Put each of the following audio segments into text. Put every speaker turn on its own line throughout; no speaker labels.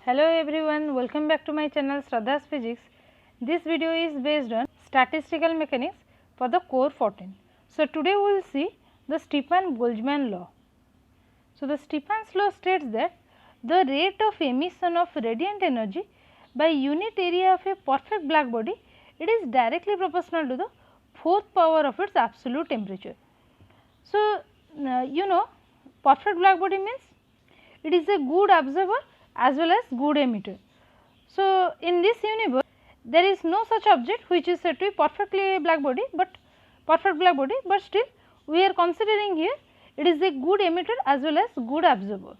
Hello everyone, welcome back to my channel Shraddha's Physics. This video is based on statistical mechanics for the core 14. So, today we will see the Stefan-Boltzmann law. So, the Stefan's law states that the rate of emission of radiant energy by unit area of a perfect black body, it is directly proportional to the fourth power of its absolute temperature. So, perfect black body means it is a good observer as well as good emitter. So, in this universe there is no such object which is said to be perfectly black body, but still we are considering here it is a good emitter as well as good observer.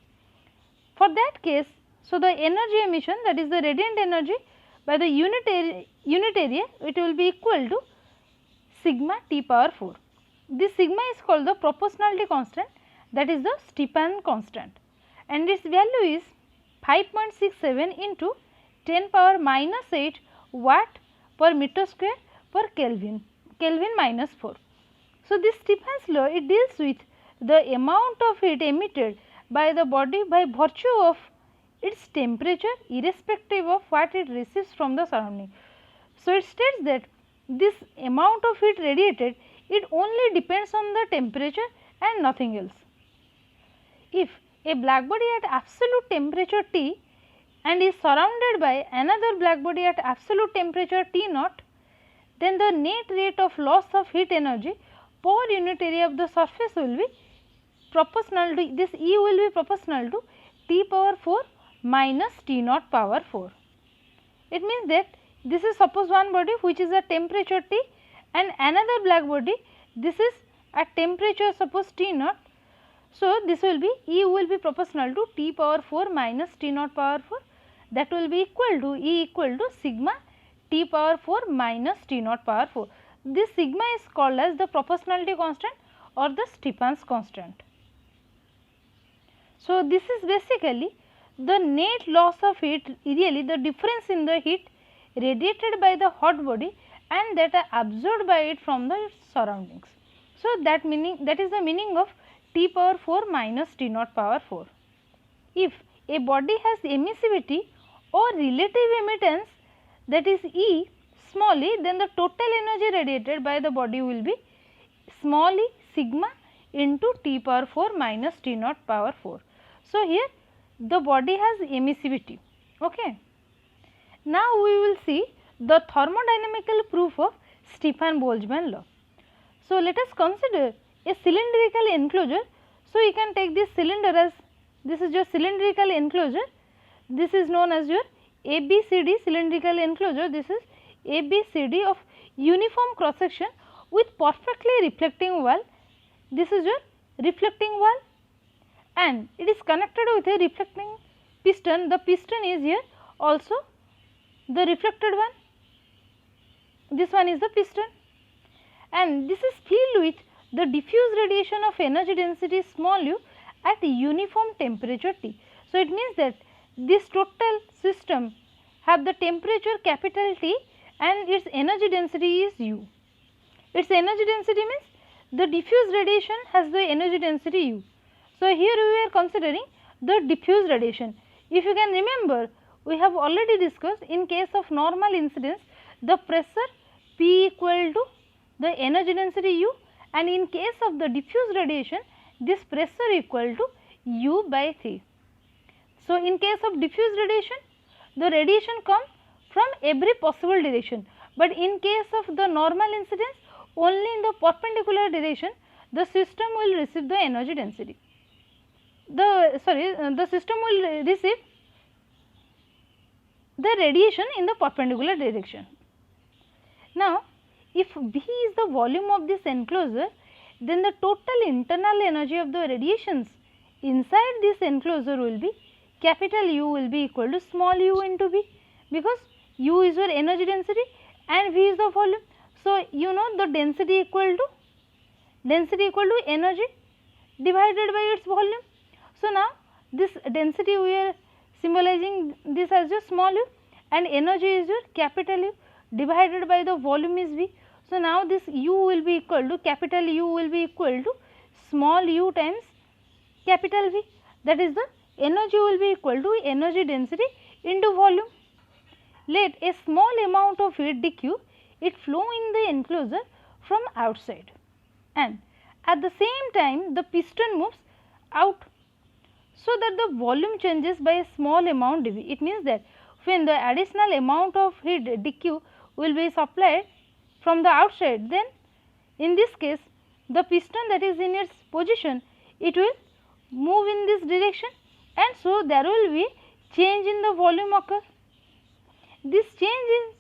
For that case, so the energy emission, that is the radiant energy by the unit area it will be equal to sigma T power 4. This sigma is called the proportionality constant, that is the Stefan constant, and its value is 5.67 into 10 power minus 8 watt per meter square per Kelvin minus 4. So, this Stefan's law, it deals with the amount of heat emitted by the body by virtue of its temperature irrespective of what it receives from the surrounding. So, it states that this amount of heat radiated, it only depends on the temperature and nothing else. If a black body at absolute temperature T and is surrounded by another black body at absolute temperature T naught, then the net rate of loss of heat energy per unit area of the surface will be proportional to, this E will be proportional to T power 4 minus T naught power 4. It means that this is suppose one body which is at temperature T and another black body, this is at temperature suppose T naught. So, this will be E will be proportional to T power 4 minus T naught power 4, that will be equal to E equal to sigma T power 4 minus T naught power 4. This sigma is called as the proportionality constant or the Stefan's constant. So, this is basically the net loss of heat, really the difference in the heat radiated by the hot body and that are absorbed by it from the surroundings. So, that is the meaning of T power 4 minus T naught power 4. If a body has emissivity or relative emittance, that is E small e, then the total energy radiated by the body will be small e sigma into T power 4 minus T naught power 4. So, here the body has emissivity. Okay. Now, we will see the thermodynamical proof of Stefan-Boltzmann law. So, let us consider a cylindrical enclosure. So, you can take this cylinder as, this is your cylindrical enclosure, this is known as your ABCD cylindrical enclosure, this is ABCD of uniform cross section with perfectly reflecting wall, this is your reflecting wall and it is connected with a reflecting piston, the piston is here also the reflected one, this one is the piston, and this is filled with the diffuse radiation of energy density small u at uniform temperature T. So, it means that this total system have the temperature capital T and its energy density is u. Its energy density means the diffuse radiation has the energy density u. So, here we are considering the diffuse radiation. If you can remember, we have already discussed in case of normal incidence the pressure P equal to the energy density u, and in case of the diffuse radiation this pressure equal to u by 3. So, in case of diffuse radiation the radiation comes from every possible direction, but in case of the normal incidence only in the perpendicular direction the system will receive the energy density. The system will receive the radiation in the perpendicular direction. Now, if V is the volume of this enclosure, then the total internal energy of the radiations inside this enclosure will be capital U will be equal to small u into V, because U is your energy density and V is the volume. So, you know the density equal to energy divided by its volume. So, now this density we are symbolizing this as your small u and energy is your capital U divided by the volume is V. So, now this u will be equal to capital U will be equal to small u times capital V, that is the energy will be equal to energy density into volume. Let a small amount of heat dq it flow in the enclosure from outside, and at the same time the piston moves out, so that the volume changes by a small amount dV. It means that when the additional amount of heat dq will be supplied from the outside, then in this case the piston that is in its position, it will move in this direction, and so there will be change in the volume occur. This change is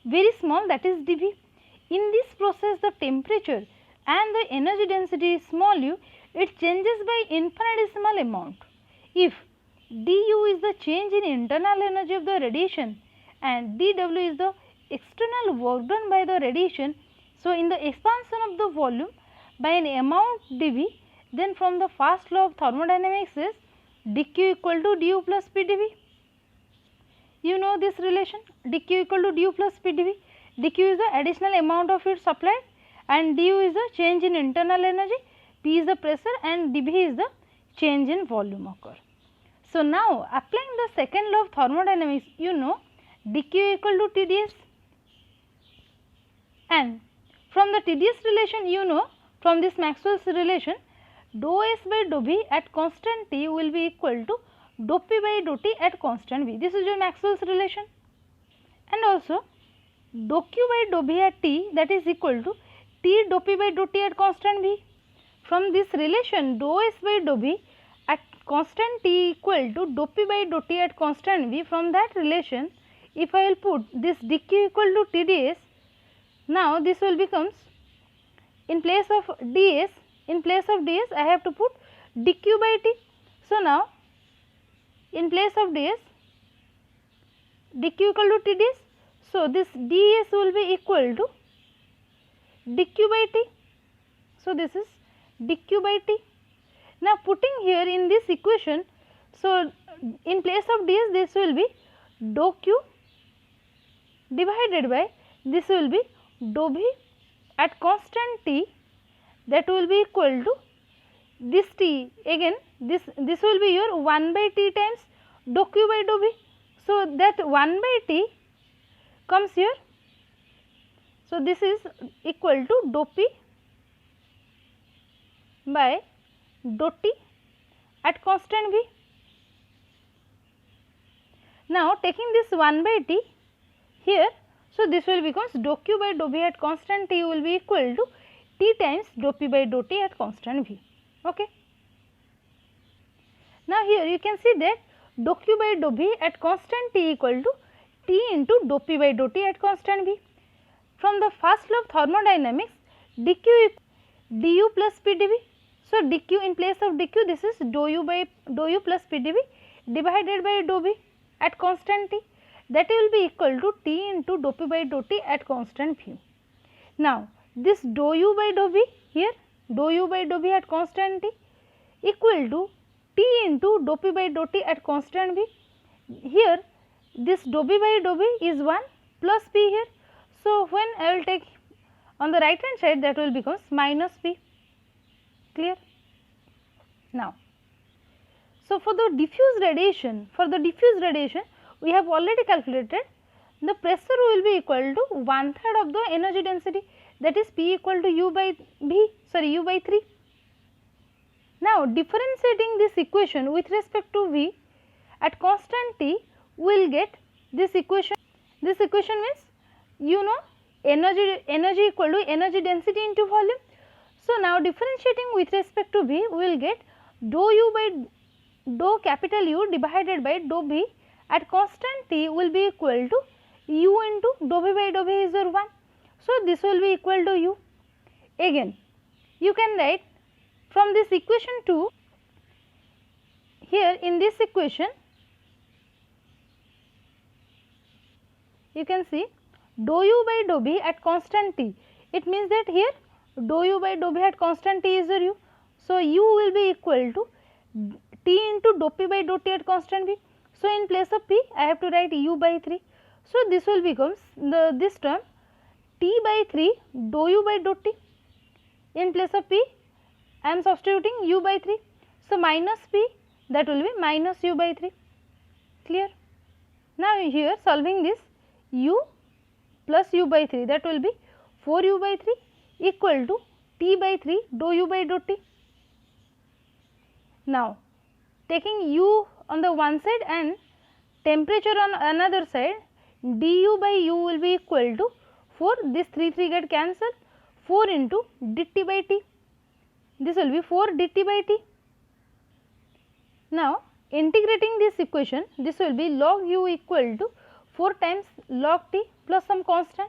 very small, that is dV. In this process the temperature and the energy density is small u, it changes by infinitesimal amount. If du is the change in internal energy of the radiation and dw is the external work done by the radiation, so in the expansion of the volume by an amount dV, then from the first law of thermodynamics is dq equal to du plus pdv. You know this relation, dq equal to du plus pdv. dq is the additional amount of heat supplied and du is the change in internal energy, p is the pressure and dv is the change in volume occur. So, now applying the second law of thermodynamics, you know dq equal to Tds, and from the Tds relation, you know from this Maxwell's relation, dou S by dou V at constant T will be equal to dou P by dou T at constant V. This is your Maxwell's relation, and also dou Q by dou V at T, that is equal to T dou P by dou T at constant V. From this relation dou S by dou V at constant T equal to dou P by dou T at constant V, from that relation if I will put this dq equal to Tds, now this will becomes in place of ds, I have to put dq by T. So, now in place of ds dq equal to Tds, so this ds will be equal to dq by T. So, this is dq by T. Now, putting here in this equation, so in place of ds this will be dou q divided by this will be dou v at constant T, that will be equal to this T, again this will be your 1 by T times dou q by dou v. So, that 1 by T comes here. So, this is equal to dou P by dou T at constant V. Now, taking this 1 by T here, so this will becomes dou Q by dou V at constant T will be equal to T times dou P by dou T at constant V. Okay. Now, here you can see that dou Q by dou V at constant T equal to T into dou P by dou T at constant V. From the first law of thermodynamics, dq du plus Pdv. So, dq in place of dq, this is dou u plus Pdv divided by dou v at constant T, that will be equal to T into dou P by dou T at constant V. Now, this dou u by dou v here, dou u by dou v at constant T equal to T into dou P by dou T at constant V. Here this dou v by dou v is 1 plus P here. So, when I will take on the right hand side, that will becomes minus P. Clear? Now, so for the diffuse radiation, we have already calculated the pressure will be equal to 1/3 of the energy density, that is P equal to u by 3. Now, differentiating this equation with respect to V at constant T, we will get this equation. This equation means you know energy equal to energy density into volume. So, now differentiating with respect to V, we will get dou u by dou capital U divided by dou V at constant T will be equal to u into dou V by dou V is your 1. So, this will be equal to u. Again you can write from this equation 2, here in this equation you can see dou u by dou V at constant T. It means that here dou u by dou V at constant T is your u. So, u will be equal to T into dou P by dou T at constant V. So, in place of P I have to write u by 3. So, this will becomes this term T by 3 dou u by dou T. In place of P I am substituting u by 3. So, minus P, that will be minus u by 3. Clear? Now here solving this, u plus u by 3, that will be 4 u by 3 equal to T by 3 dou u by dou T. Now taking u on the one side and temperature on another side, du by u will be equal to 4, this 3 get cancelled, 4 into dt by T, this will be 4 dt by T. Now integrating this equation, this will be log u equal to 4 times log T plus some constant.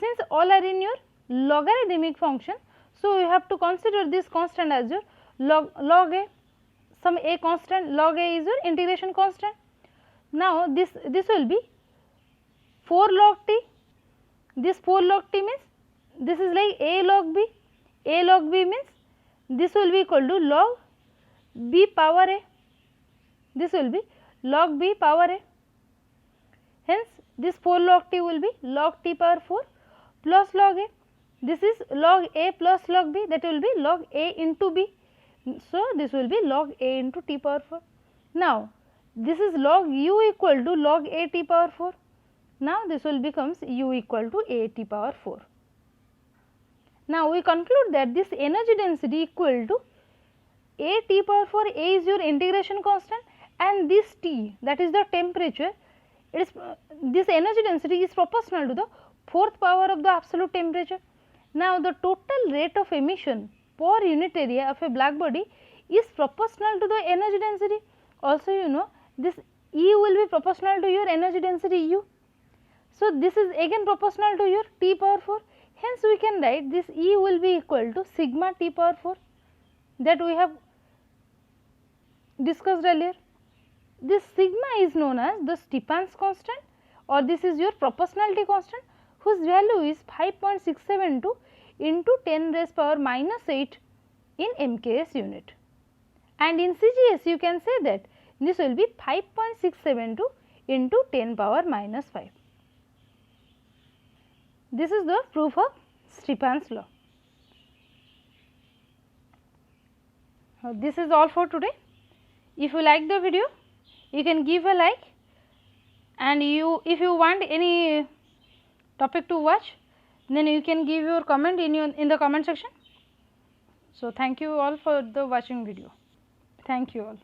Since all are in your logarithmic function, so you have to consider this constant as your log a, some a constant, log a is your integration constant. Now this will be 4 log T, this 4 log T means this is like a log b means this will be equal to log b power a, this will be log b power a. Hence this 4 log T will be log T power 4 plus log a, this is log a plus log b, that will be log a into b, so this will be log a into T power 4. Now this is log u equal to log a T power 4, now this will becomes u equal to a T power 4. Now we conclude that this energy density equal to a T power 4, a is your integration constant, and this T, that is the temperature, it is this energy density is proportional to the 4th power of the absolute temperature. Now the total rate of emission per unit area of a black body is proportional to the energy density. Also you know this E will be proportional to your energy density U. So this is again proportional to your T power 4. Hence we can write this E will be equal to sigma T power 4, that we have discussed earlier. This sigma is known as the Stefan's constant, or this is your proportionality constant, whose value is 5.672 into 10 raised power minus 8 in MKS unit, and in CGS you can say that this will be 5.672 into 10 power minus 5. This is the proof of Stefan's law. This is all for today. If you like the video, you can give a like, and if you want any topic to watch, then you can give your comment in the comment section. So thank you all for the watching video. Thank you all.